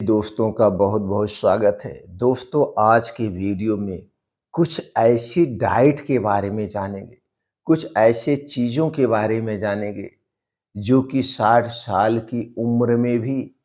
दोस्तों का बहुत बहुत स्वागत है। दोस्तों, आज की वीडियो में कुछ ऐसी डाइट के बारे में जानेंगे, कुछ ऐसे चीज़ों के बारे में जानेंगे जो कि 60 साल की उम्र में भी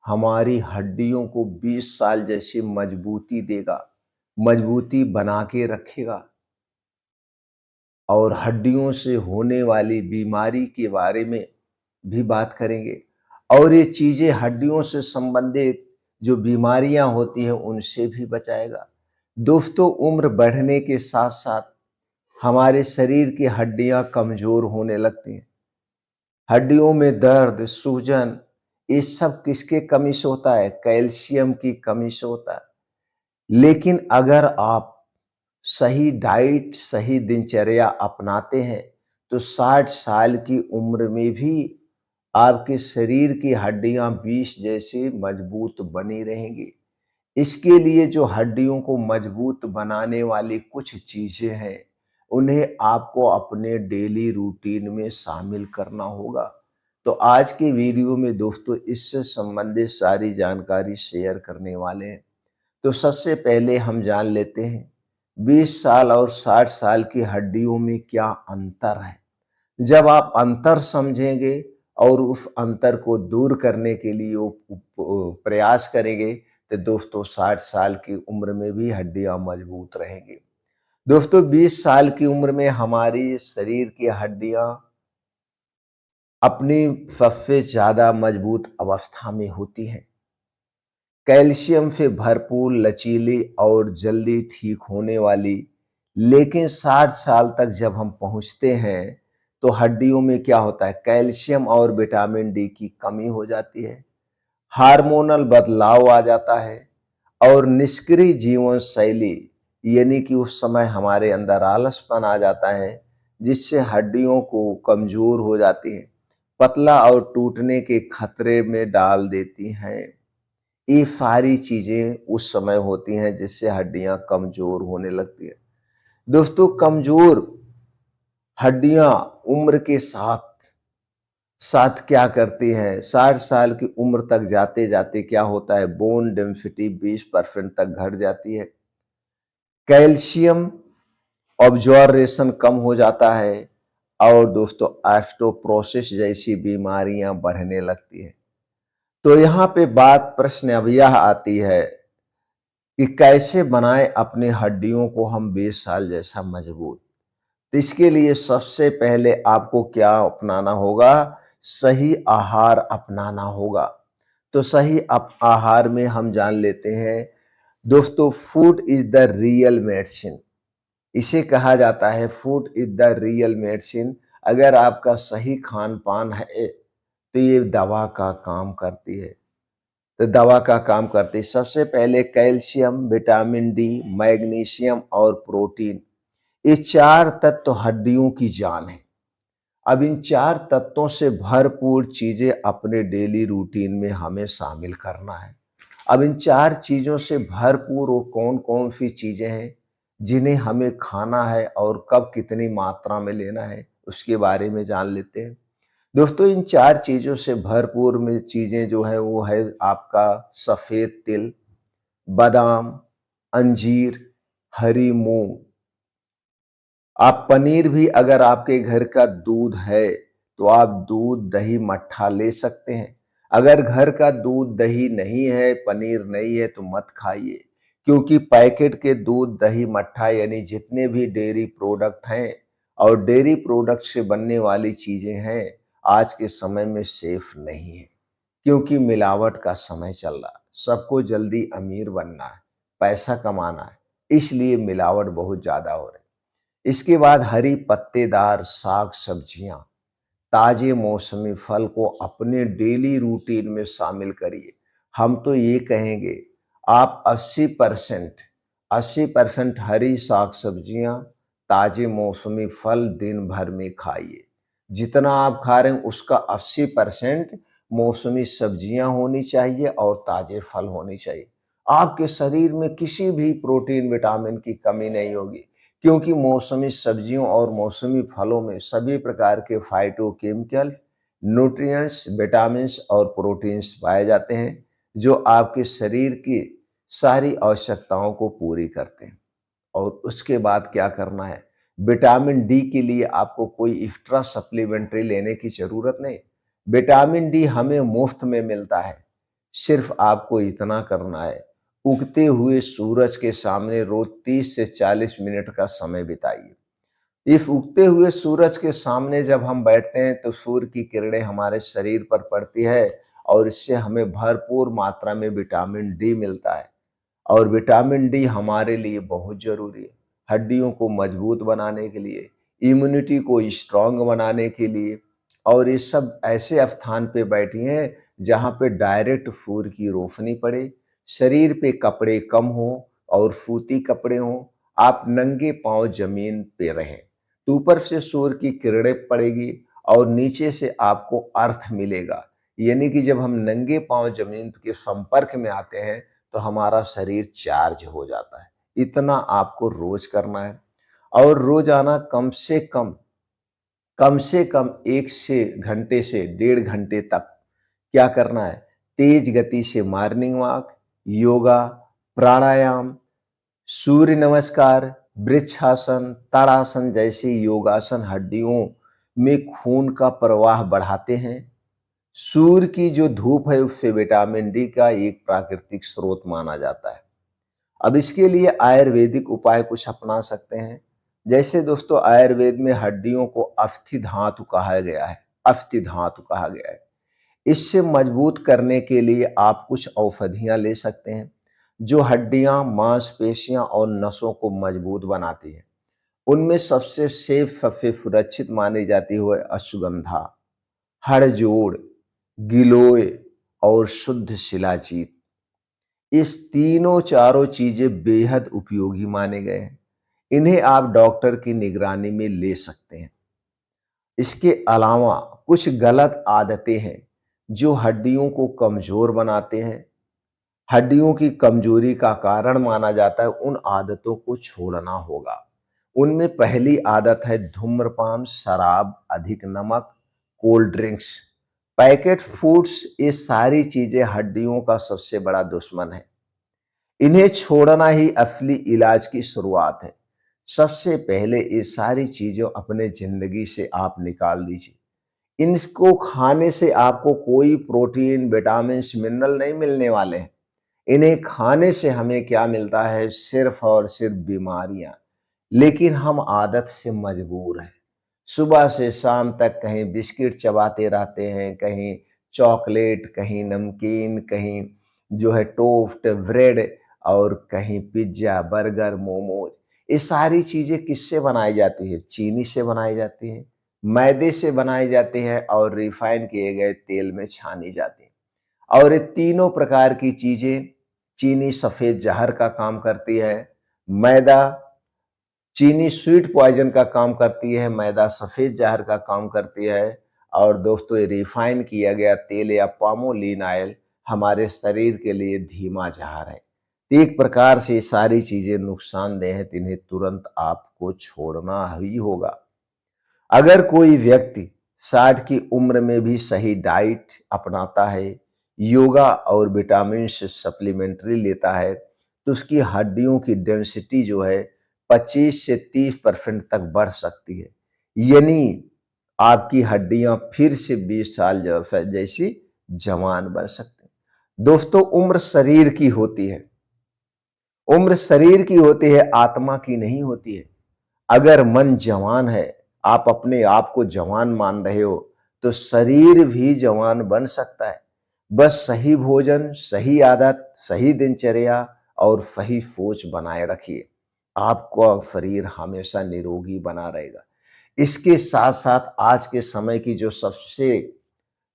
हमारी हड्डियों को 20 साल जैसी मजबूती देगा, मजबूती बना के रखेगा और हड्डियों से होने वाली बीमारी के बारे में भी बात करेंगे और ये चीज़ें हड्डियों से संबंधित जो बीमारियां होती हैं उनसे भी बचाएगा। दोस्तों, उम्र बढ़ने के साथ-साथ हमारे शरीर की हड्डियां कमज़ोर होने लगती हैं। हड्डियों में दर्द, सूजन ये सब किसके कमी से होता है? कैल्शियम की कमी से होता है। लेकिन अगर आप सही डाइट, सही दिनचर्या अपनाते हैं, तो 60 साल की उम्र में भी आपके शरीर की हड्डियां 20 जैसी मजबूत बनी रहेंगी। इसके लिए जो हड्डियों को मजबूत बनाने वाली कुछ चीजें हैं, उन्हें आपको अपने डेली रूटीन में शामिल करना होगा। तो आज की वीडियो में दोस्तों इससे संबंधित सारी जानकारी शेयर करने वाले हैं। तो सबसे पहले हम जान लेते हैं 20 साल और 60 साल की हड्डियों में क्या अंतर है। जब आप अंतर समझेंगे और उस अंतर को दूर करने के लिए प्रयास करेंगे, तो दोस्तों 60 साल की उम्र में भी हड्डियां मजबूत रहेंगी। दोस्तों, 20 साल की उम्र में हमारी शरीर की हड्डियां अपनी सबसे ज्यादा मजबूत अवस्था में होती हैं। कैल्शियम से भरपूर, लचीली और जल्दी ठीक होने वाली। लेकिन 60 साल तक जब हम पहुंचते हैं तो हड्डियों में क्या होता है? कैल्शियम और विटामिन डी की कमी हो जाती है, हार्मोनल बदलाव आ जाता है और निष्क्रिय जीवन शैली, यानी कि उस समय हमारे अंदर आलसपन आ जाता है, जिससे हड्डियों को कमजोर हो जाती है, पतला और टूटने के खतरे में डाल देती हैं। ये सारी चीजें उस समय होती हैं जिससे हड्डियां कमजोर होने लगती है। दोस्तों, कमजोर हड्डियां उम्र के साथ साथ क्या करती हैं? 60 साल की उम्र तक जाते जाते क्या होता है? बोन डेंसिटी 20% तक घट जाती है, कैल्शियम ऑब्जॉर्वेशन कम हो जाता है और दोस्तों ऑस्टियोपोरोसिस जैसी बीमारियां बढ़ने लगती है। तो यहाँ पे बात प्रश्न अब यह आती है कि कैसे बनाएं अपनी हड्डियों को हम 20 साल जैसा मजबूत। तो इसके लिए सबसे पहले आपको क्या अपनाना होगा? सही आहार अपनाना होगा। तो सही आहार में हम जान लेते हैं दोस्तों, food is the real medicine. इसे कहा जाता है food is the real medicine. अगर आपका सही खान पान है तो ये दवा का काम करती है। तो दवा का काम करती है। सबसे पहले कैल्शियम, विटामिन डी, मैग्नीशियम और प्रोटीन, ये 4 तत्व हड्डियों की जान है। अब इन 4 तत्वों से भरपूर चीजें अपने डेली रूटीन में हमें शामिल करना है। अब इन 4 चीजों से भरपूर वो कौन-कौन सी चीजें हैं जिन्हें हमें खाना है और कब कितनी मात्रा में लेना है, उसके बारे में जान लेते हैं। दोस्तों, इन 4 चीज़ों से भरपूर में चीज़ें जो है वो है आपका सफ़ेद तिल, बादाम, अंजीर, हरी मूँग। आप पनीर भी, अगर आपके घर का दूध है तो आप दूध, दही, मट्ठा ले सकते हैं। अगर घर का दूध, दही नहीं है, पनीर नहीं है तो मत खाइए, क्योंकि पैकेट के दूध, दही, मट्ठा यानी जितने भी डेयरी प्रोडक्ट हैं और डेयरी प्रोडक्ट से बनने वाली चीज़ें हैं, आज के समय में सेफ नहीं है, क्योंकि मिलावट का समय चल रहा है। सबको जल्दी अमीर बनना है, पैसा कमाना है, इसलिए मिलावट बहुत ज़्यादा हो रही है। इसके बाद हरी पत्तेदार साग सब्जियां, ताजे मौसमी फल को अपने डेली रूटीन में शामिल करिए। हम तो ये कहेंगे आप 80% हरी साग सब्जियां, ताजे मौसमी फल दिन भर में खाइए। जितना आप खा रहे हैं उसका 80% मौसमी सब्जियां होनी चाहिए और ताजे फल होने चाहिए। आपके शरीर में किसी भी प्रोटीन, विटामिन की कमी नहीं होगी, क्योंकि मौसमी सब्जियों और मौसमी फलों में सभी प्रकार के फाइटोकेमिकल, न्यूट्रिएंट्स, विटामिन्स और प्रोटीन्स पाए जाते हैं, जो आपके शरीर की सारी आवश्यकताओं को पूरी करते हैं। और उसके बाद क्या करना है, विटामिन डी के लिए आपको कोई एक्स्ट्रा सप्लीमेंट्री लेने की ज़रूरत नहीं। विटामिन डी हमें मुफ्त में मिलता है। सिर्फ़ आपको इतना करना है, उगते हुए सूरज के सामने रोज़ 30 से 40 मिनट का समय बिताइए। इस उगते हुए सूरज के सामने जब हम बैठते हैं तो सूर्य की किरणें हमारे शरीर पर पड़ती है और इससे हमें भरपूर मात्रा में विटामिन डी मिलता है। और विटामिन डी हमारे लिए बहुत ज़रूरी है, हड्डियों को मजबूत बनाने के लिए, इम्यूनिटी को स्ट्रॉन्ग बनाने के लिए। और ये सब ऐसे स्थान पे बैठी हैं जहाँ पे डायरेक्ट सूर्य की रोशनी पड़े, शरीर पे कपड़े कम हो और सूती कपड़े हों, आप नंगे पाँव ज़मीन पे रहें। तो ऊपर से सूर्य की किरणें पड़ेगी और नीचे से आपको अर्थ मिलेगा। यानी कि जब हम नंगे पाँव ज़मीन के संपर्क में आते हैं तो हमारा शरीर चार्ज हो जाता है। इतना आपको रोज करना है और रोजाना कम से कम 1 से घंटे से 1.5 घंटे तक क्या करना है, तेज गति से मॉर्निंग वॉक, योगा, प्राणायाम, सूर्य नमस्कार, वृक्षासन, ताड़ासन जैसे योगासन हड्डियों में खून का प्रवाह बढ़ाते हैं। सूर्य की जो धूप है उससे विटामिन डी का एक प्राकृतिक स्रोत माना जाता है। अब इसके लिए आयुर्वेदिक उपाय कुछ अपना सकते हैं। जैसे दोस्तों आयुर्वेद में हड्डियों को अस्थि धातु कहा गया है, अस्थि धातु कहा गया है। इससे मजबूत करने के लिए आप कुछ औषधियां ले सकते हैं जो हड्डियां, मांसपेशियां और नसों को मजबूत बनाती हैं। उनमें सबसे सेफ, सबसे सुरक्षित मानी जाती है अश्वगंधा, हड़जोड़, गिलोय और शुद्ध शिलाजीत। इस तीनों चारों चीजें बेहद उपयोगी माने गए हैं। इन्हें आप डॉक्टर की निगरानी में ले सकते हैं। इसके अलावा कुछ गलत आदतें हैं जो हड्डियों को कमजोर बनाते हैं, हड्डियों की कमजोरी का कारण माना जाता है। उन आदतों को छोड़ना होगा। उनमें पहली आदत है धूम्रपान, शराब, अधिक नमक, कोल्ड ड्रिंक्स, पैकेट फूड्स। ये सारी चीजें हड्डियों का सबसे बड़ा दुश्मन है। इन्हें छोड़ना ही असली इलाज की शुरुआत है। सबसे पहले ये सारी चीज़ें अपने ज़िंदगी से आप निकाल दीजिए। इनको खाने से आपको कोई प्रोटीन, विटामिन्स, मिनरल नहीं मिलने वाले हैं। इन्हें खाने से हमें क्या मिलता है? सिर्फ़ और सिर्फ़ बीमारियाँ। लेकिन हम आदत से मजबूर हैं। सुबह से शाम तक कहीं बिस्किट चबाते रहते हैं, कहीं चॉकलेट, कहीं नमकीन, कहीं जो है टोस्ट, ब्रेड और कहीं पिज़्ज़ा, बर्गर, मोमोज़। ये सारी चीज़ें किससे बनाई जाती है? चीनी से बनाई जाती है, मैदे से बनाई जाती है और रिफ़ाइन किए गए तेल में छानी जाती है। और ये तीनों प्रकार की चीज़ें, चीनी सफ़ेद ज़हर का काम करती है, मैदा चीनी स्वीट पॉइज़न का काम करती है, मैदा सफ़ेद ज़हर का काम करती है और दोस्तों ये रिफ़ाइन किया गया तेल या पामोलिन ऑयल हमारे शरीर के लिए धीमा ज़हर है। एक प्रकार से ये सारी चीज़ें नुकसानदेह हैं, तो इन्हें तुरंत आपको छोड़ना ही होगा। अगर कोई व्यक्ति 60 की उम्र में भी सही डाइट अपनाता है, योगा और विटामिन से सप्लीमेंट्री लेता है, तो उसकी हड्डियों की डेंसिटी जो है 25 से 30% तक बढ़ सकती है। यानी आपकी हड्डियां फिर से 20 साल जैसी जवान बन सकती हैं। दोस्तों उम्र शरीर की होती है, उम्र शरीर की होती है, आत्मा की नहीं होती है। अगर मन जवान है, आप अपने आप को जवान मान रहे हो, तो शरीर भी जवान बन सकता है। बस सही भोजन, सही आदत, सही दिनचर्या और सही सोच बनाए रखिए। आपका शरीर हमेशा निरोगी बना रहेगा। इसके साथ-साथ आज के समय की जो सबसे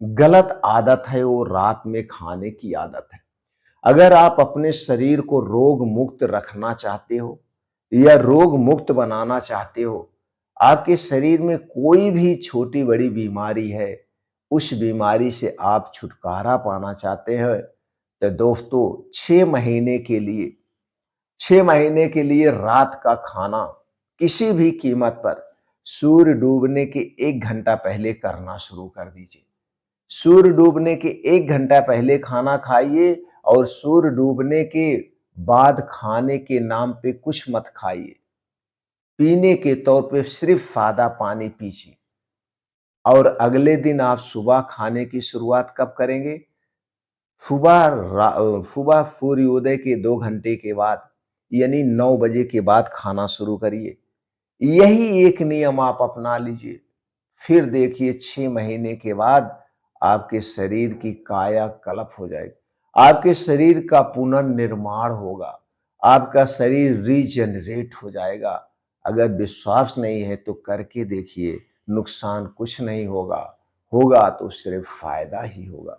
गलत आदत है, वो रात में खाने की आदत है। अगर आप अपने शरीर को रोग मुक्त रखना चाहते हो या रोग मुक्त बनाना चाहते हो, आपके शरीर में कोई भी छोटी बड़ी बीमारी है, उस बीमारी से आप छुटकारा पाना चाहते हैं, तो दोस्तों 6 महीने के लिए रात का खाना किसी भी कीमत पर सूर्य डूबने के 1 घंटा पहले करना शुरू कर दीजिए। सूर्य डूबने के 1 घंटा पहले खाना खाइए और सूर्य डूबने के बाद खाने के नाम पे कुछ मत खाइए। पीने के तौर पे सिर्फ सादा पानी पीजिए और अगले दिन आप सुबह खाने की शुरुआत कब करेंगे? सुबह सूर्योदय के 2 घंटे के बाद यानी 9 बजे के बाद खाना शुरू करिए। यही एक नियम आप अपना लीजिए। फिर देखिए 6 महीने के बाद आपके शरीर की कायाकल्प हो जाएगी। आपके शरीर का पुनर्निर्माण होगा। आपका शरीर रीजनरेट हो जाएगा। अगर विश्वास नहीं है तो करके देखिए, नुकसान कुछ नहीं होगा। होगा तो सिर्फ फ़ायदा ही होगा।